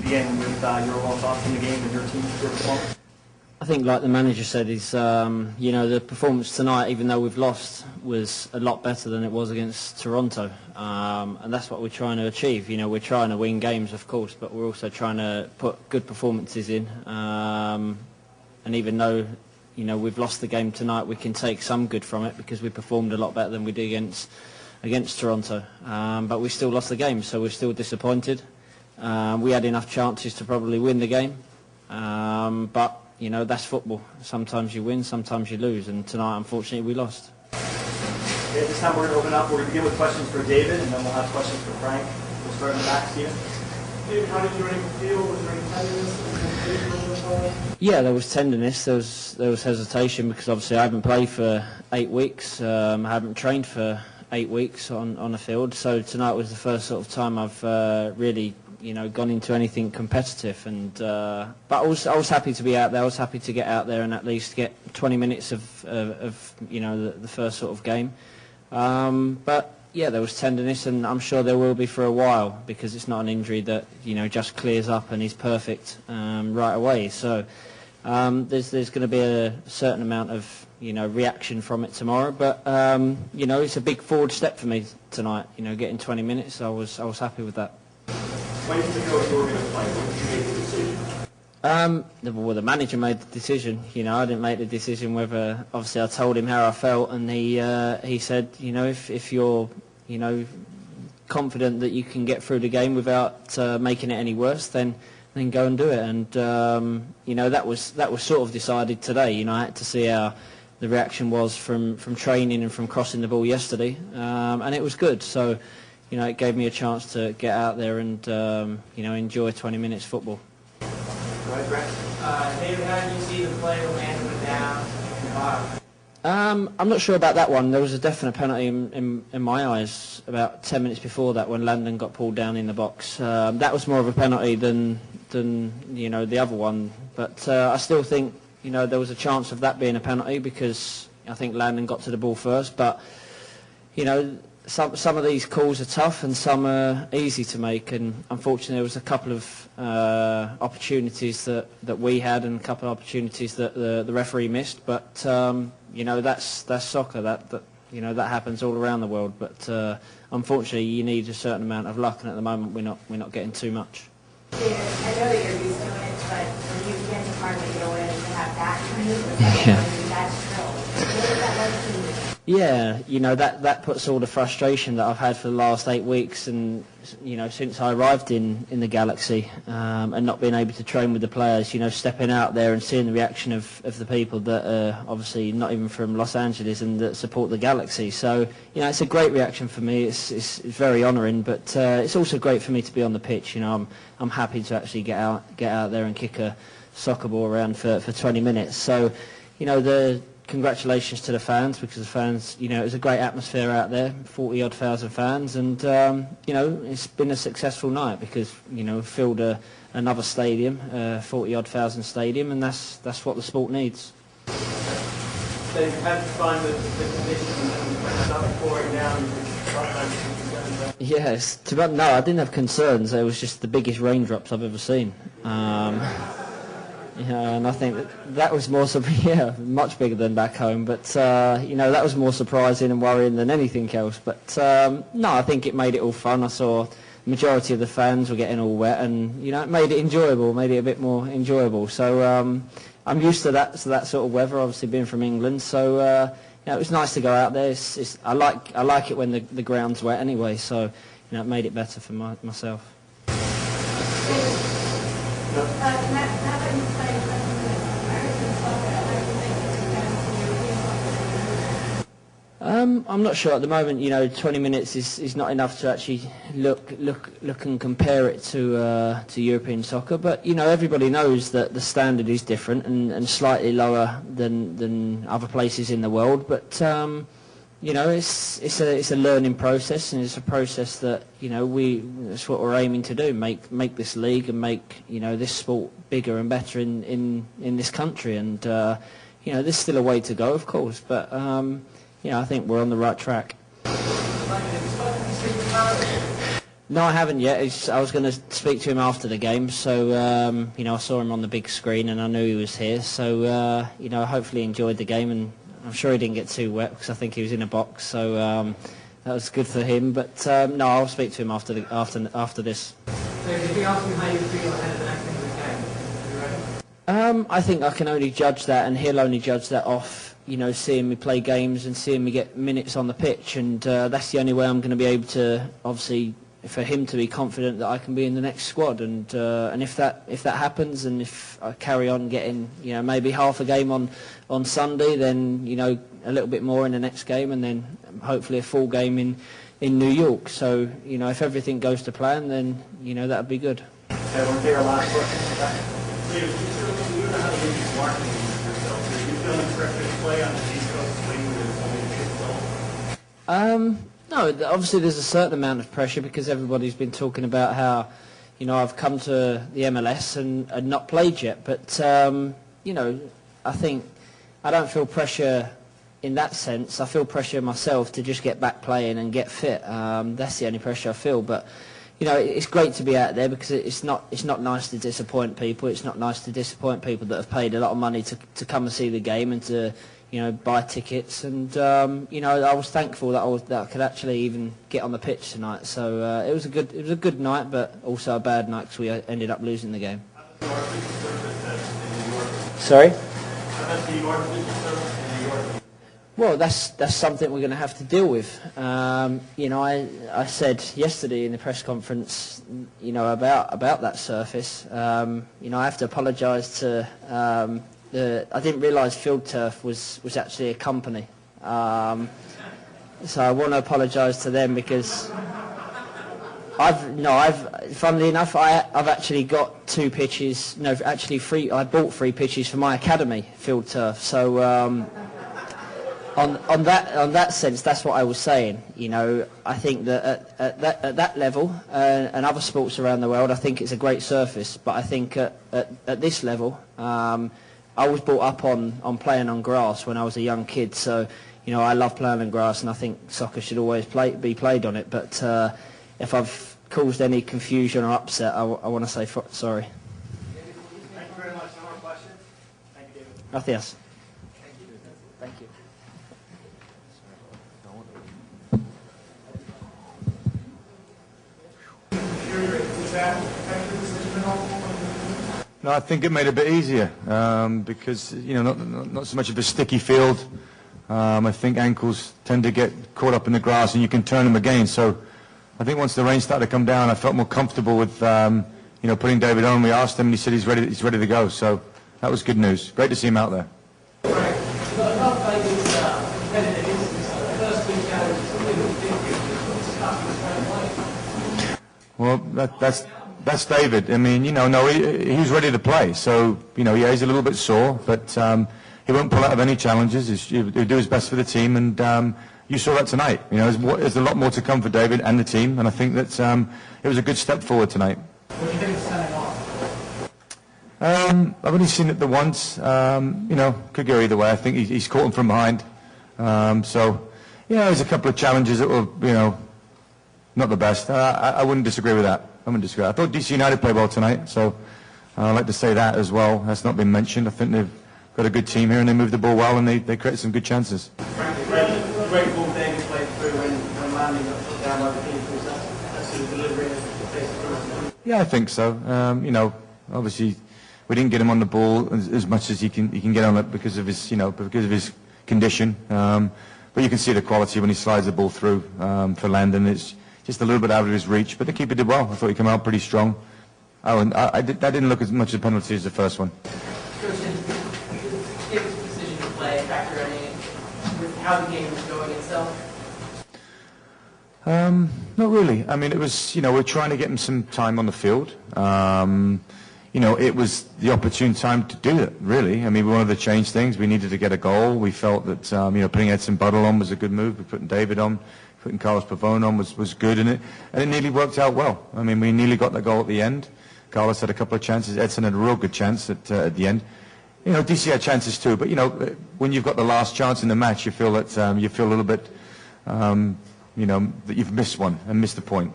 begin with your overall thoughts on the game and your team's performance. I think, like the manager said, the performance tonight, even though we've lost, was a lot better than it was against Toronto, and that's what we're trying to achieve. We're trying to win games, of course, but we're also trying to put good performances in. And even though we've lost the game tonight, we can take some good from it because we performed a lot better than we did against Toronto. But we still lost the game, so we're still disappointed. We had enough chances to probably win the game, but that's football. Sometimes you win, sometimes you lose, and tonight, unfortunately, we lost. Okay, at this time, we're going to open up. We're going to begin with questions for David, and then we'll have questions for Frank. We'll start in the back, Stephen. David, how did you feel? Was there any tenderness? Yeah, there was tenderness. There was hesitation because obviously I haven't played for 8 weeks. I haven't trained for 8 weeks on the field. So tonight was the first sort of time I've really gone into anything competitive, and but I was happy to be out there. I was happy to get out there and at least get 20 minutes of the first sort of game. But yeah, there was tenderness, and I'm sure there will be for a while because it's not an injury that just clears up and is perfect right away. So there's going to be a certain amount of reaction from it tomorrow, but it's a big forward step for me tonight. Getting 20 minutes, I was happy with that. When did you know you were going to play? When did you make the decision? Well, the manager made the decision. I didn't make the decision whether. Obviously, I told him how I felt, and he said, if you're confident that you can get through the game without making it any worse, then go and do it. And that was sort of decided today. I had to see how the reaction was from training and from crossing the ball yesterday, and it was good. So. It gave me a chance to get out there and enjoy 20 minutes football. Right, Brett. David, how did you see the play when Landon went down in the bottom? I'm not sure about that one. There was a definite penalty in my eyes about 10 minutes before that when Landon got pulled down in the box. That was more of a penalty than the other one. But I still think there was a chance of that being a penalty because I think Landon got to the ball first. But some of these calls are tough and some are easy to make, and unfortunately there was a couple of opportunities that we had and a couple of opportunities that the referee missed. But that's soccer. That happens all around the world. But unfortunately you need a certain amount of luck, and at the moment we're not getting too much. David, I know that you're used to it, but when you get to part that you go in and have that kind of that's still. What does that like to you? Yeah, that puts all the frustration that I've had for the last 8 weeks, and since I arrived in the Galaxy, and not being able to train with the players, stepping out there and seeing the reaction of the people that are obviously not even from Los Angeles and that support the Galaxy. So it's a great reaction for me. It's very honouring, but it's also great for me to be on the pitch. I'm happy to actually get out there and kick a soccer ball around for 20 minutes. So the congratulations to the fans, because the fans, it was a great atmosphere out there, 40-odd thousand fans, and it's been a successful night because we filled another stadium, 40-odd thousand stadium, and that's what the sport needs. So you had to find the conditions and not pouring down. Yes, no, I didn't have concerns. It was just the biggest raindrops I've ever seen. And I think that was more much bigger than back home. But that was more surprising and worrying than anything else. But no, I think it made it all fun. I saw the majority of the fans were getting all wet, and it made it enjoyable, made it a bit more enjoyable. So I'm used to that sort of weather, obviously being from England. So it was nice to go out there. I like it when the ground's wet anyway. So it made it better for myself. I'm not sure at the moment. 20 minutes is not enough to actually look and compare it to European soccer. But everybody knows that the standard is different and slightly lower than other places in the world. But it's a learning process, and it's a process that that's what we're aiming to do: make this league and make this sport bigger and better in this country. And there's still a way to go, of course, but I think we're on the right track. No, I haven't yet. I was going to speak to him after the game, so I saw him on the big screen and I knew he was here. So hopefully he enjoyed the game, and I'm sure he didn't get too wet because I think he was in a box. So that was good for him. But no, I'll speak to him after this. So if he asks you how you feel ahead of the next England game, are you ready? I think I can only judge that, and he'll only judge that off, seeing me play games and seeing me get minutes on the pitch, and that's the only way I'm going to be able to, obviously, for him to be confident that I can be in the next squad, and if that happens, and if I carry on getting maybe half a game on Sunday, then a little bit more in the next game, and then hopefully a full game in New York. So if everything goes to plan, then that would be good. Okay, we'll take our last question. So you don't know how to use marketing yourself. So you feeling pressure to play on the East Coast swing with only 6 goals? No, obviously there's a certain amount of pressure because everybody's been talking about how, I've come to the MLS and not played yet. But, I think I don't feel pressure in that sense. I feel pressure myself to just get back playing and get fit. That's the only pressure I feel. But, it's great to be out there because it's not nice to disappoint people. It's not nice to disappoint people that have paid a lot of money to come and see the game and to buy tickets, and I was thankful that I could actually even get on the pitch tonight. So it was a good night, but also a bad night because we ended up losing the game. Sorry? Well, that's something we're going to have to deal with. I said yesterday in the press conference, about that surface. I have to apologise to. I didn't realise Field Turf was actually a company, so I want to apologise to them because funnily enough, I've actually got 2 pitches. No, actually 3. I bought 3 pitches for my academy, Field Turf. So on that sense, that's what I was saying. I think that at that level and other sports around the world, I think it's a great surface. But I think at this level. I was brought up on playing on grass when I was a young kid, so I love playing on grass, and I think soccer should always be played on it. But if I've caused any confusion or upset, I want to say sorry. Thank you very much. No more questions? Thank you, David. Gracias. Thank you. No, I think it made it a bit easier because not so much of a sticky field. I think ankles tend to get caught up in the grass, and you can turn them again. So I think once the rain started to come down, I felt more comfortable with putting David on. We asked him, and he said he's ready to go. So that was good news. Great to see him out there. Well, that's David. I mean, he's ready to play. So, he's a little bit sore, but he won't pull out of any challenges. He'll do his best for the team, and you saw that tonight. There's a lot more to come for David and the team, and I think that it was a good step forward tonight. What do you think of setting off? I've only seen it the once. Could go either way. I think he's caught him from behind. There's a couple of challenges that were, not the best. I wouldn't disagree with that. I thought DC United played well tonight, so I'd like to say that as well. That's not been mentioned. I think they've got a good team here, and they moved the ball well, and they created some good chances. Great ball David played through when landing got put down by the keeper. That's sort of delivering it. Yeah, I think so. Obviously, we didn't get him on the ball as much as he can get on it because of his condition. But you can see the quality when he slides the ball through for Landon. It's just a little bit out of his reach, but the keeper did well. I thought he came out pretty strong. That didn't look as much a penalty as the first one. Coach, David's decision to play factor any with how the game was going itself? Not really. I mean, it was, we're trying to get him some time on the field. It was the opportune time to do it, really. I mean, we wanted to change things. We needed to get a goal. We felt that, putting Edson Buttle on was a good move. We putting David on. Putting Carlos Pavone on was good, and it nearly worked out well. I mean, we nearly got the goal at the end. Carlos had a couple of chances. Edson had a real good chance at the end. DC had chances too, but when you've got the last chance in the match, you feel that you feel a little bit, that you've missed one and missed the point.